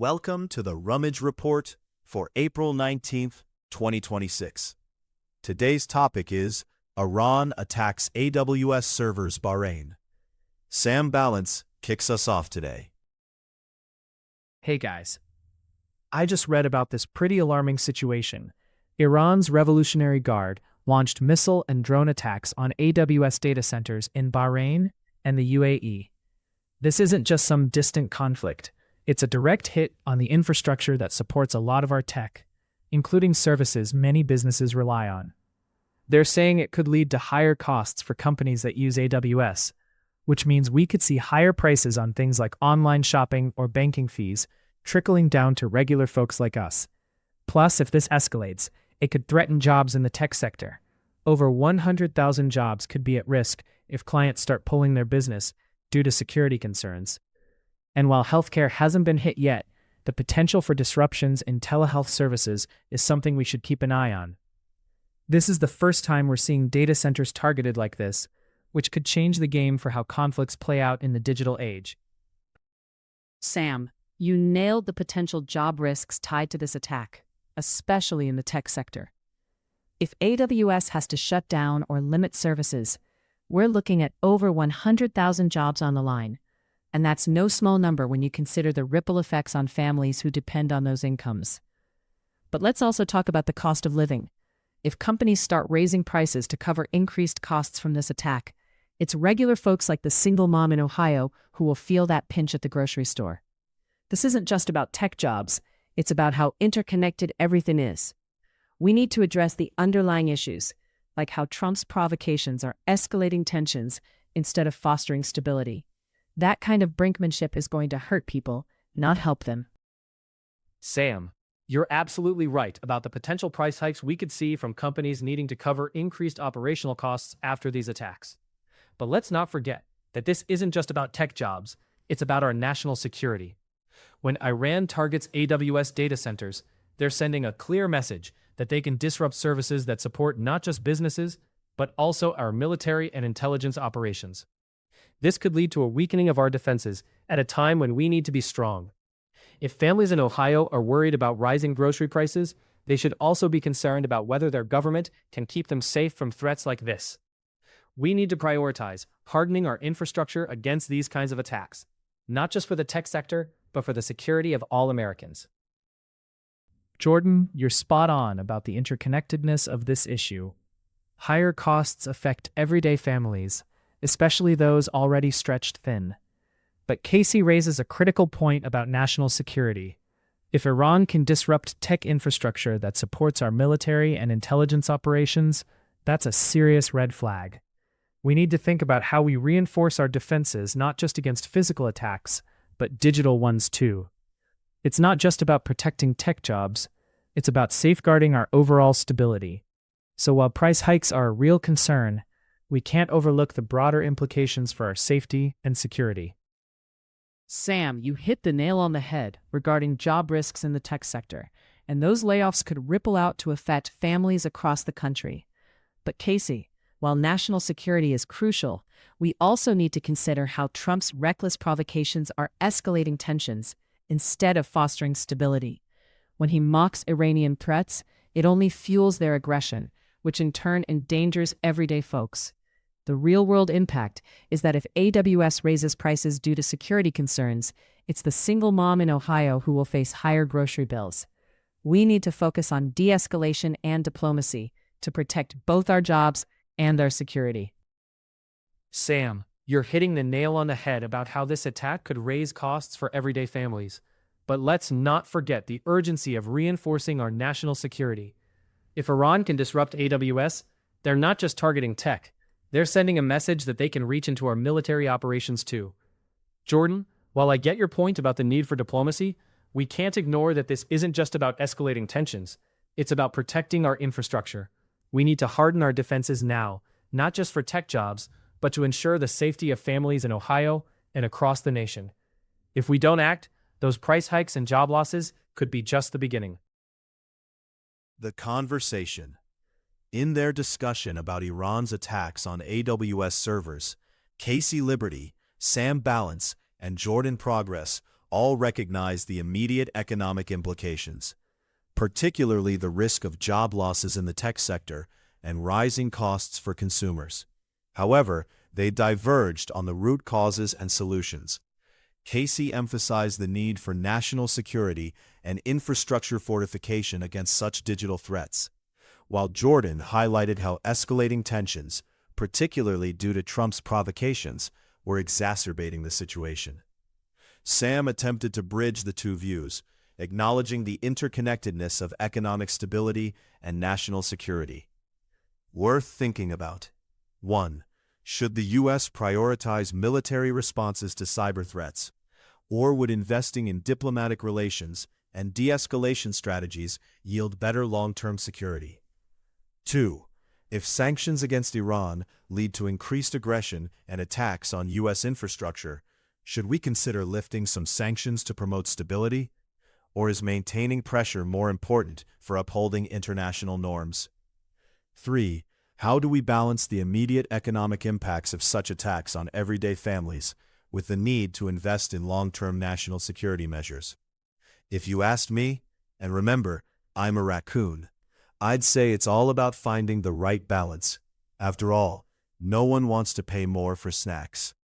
Welcome to the Rummage Report for April 19th, 2026. Today's topic is Iran attacks AWS servers Bahrain. Sam Balance kicks us off today. Hey guys. I just read about this pretty alarming situation. Iran's Revolutionary Guard launched missile and drone attacks on AWS data centers in Bahrain and the UAE. This isn't just some distant conflict. It's a direct hit on the infrastructure that supports a lot of our tech, including services many businesses rely on. They're saying it could lead to higher costs for companies that use AWS, which means we could see higher prices on things like online shopping or banking fees, trickling down to regular folks like us. Plus, if this escalates, it could threaten jobs in the tech sector. Over 100,000 jobs could be at risk if clients start pulling their business due to security concerns. And while healthcare hasn't been hit yet, the potential for disruptions in telehealth services is something we should keep an eye on. This is the first time we're seeing data centers targeted like this, which could change the game for how conflicts play out in the digital age. Sam, you nailed the potential job risks tied to this attack, especially in the tech sector. If AWS has to shut down or limit services, we're looking at over 100,000 jobs on the line. And that's no small number when you consider the ripple effects on families who depend on those incomes. But let's also talk about the cost of living. If companies start raising prices to cover increased costs from this attack, it's regular folks like the single mom in Ohio who will feel that pinch at the grocery store. This isn't just about tech jobs, it's about how interconnected everything is. We need to address the underlying issues, like how Trump's provocations are escalating tensions instead of fostering stability. That kind of brinkmanship is going to hurt people, not help them. Sam, you're absolutely right about the potential price hikes we could see from companies needing to cover increased operational costs after these attacks. But let's not forget that this isn't just about tech jobs, it's about our national security. When Iran targets AWS data centers, they're sending a clear message that they can disrupt services that support not just businesses, but also our military and intelligence operations. This could lead to a weakening of our defenses at a time when we need to be strong. If families in Ohio are worried about rising grocery prices, they should also be concerned about whether their government can keep them safe from threats like this. We need to prioritize hardening our infrastructure against these kinds of attacks, not just for the tech sector, but for the security of all Americans. Jordan, you're spot on about the interconnectedness of this issue. Higher costs affect everyday families, especially those already stretched thin. But Casey raises a critical point about national security. If Iran can disrupt tech infrastructure that supports our military and intelligence operations, that's a serious red flag. We need to think about how we reinforce our defenses not just against physical attacks, but digital ones too. It's not just about protecting tech jobs, it's about safeguarding our overall stability. So while price hikes are a real concern, we can't overlook the broader implications for our safety and security. Sam, you hit the nail on the head regarding job risks in the tech sector, and those layoffs could ripple out to affect families across the country. But Casey, while national security is crucial, we also need to consider how Trump's reckless provocations are escalating tensions instead of fostering stability. When he mocks Iranian threats, it only fuels their aggression, which in turn endangers everyday folks. The real-world impact is that if AWS raises prices due to security concerns, it's the single mom in Ohio who will face higher grocery bills. We need to focus on de-escalation and diplomacy to protect both our jobs and our security. Sam, you're hitting the nail on the head about how this attack could raise costs for everyday families. But let's not forget the urgency of reinforcing our national security. If Iran can disrupt AWS, they're not just targeting tech. They're sending a message that they can reach into our military operations too. Jordan, while I get your point about the need for diplomacy, we can't ignore that this isn't just about escalating tensions. It's about protecting our infrastructure. We need to harden our defenses now, not just for tech jobs, but to ensure the safety of families in Ohio and across the nation. If we don't act, those price hikes and job losses could be just the beginning. The conversation. In their discussion about Iran's attacks on AWS servers, Casey Liberty, Sam Balance, and Jordan Progress all recognize the immediate economic implications, particularly the risk of job losses in the tech sector and rising costs for consumers. However, they diverged on the root causes and solutions. Casey emphasized the need for national security and infrastructure fortification against such digital threats, while Jordan highlighted how escalating tensions, particularly due to Trump's provocations, were exacerbating the situation. Sam attempted to bridge the two views, acknowledging the interconnectedness of economic stability and national security. Worth thinking about. 1. Should the U.S. prioritize military responses to cyber threats, or would investing in diplomatic relations and de-escalation strategies yield better long-term security? 2. If sanctions against Iran lead to increased aggression and attacks on U.S. infrastructure, should we consider lifting some sanctions to promote stability? Or is maintaining pressure more important for upholding international norms? 3. How do we balance the immediate economic impacts of such attacks on everyday families with the need to invest in long-term national security measures? If you asked me, and remember, I'm a raccoon, I'd say it's all about finding the right balance. After all, no one wants to pay more for snacks.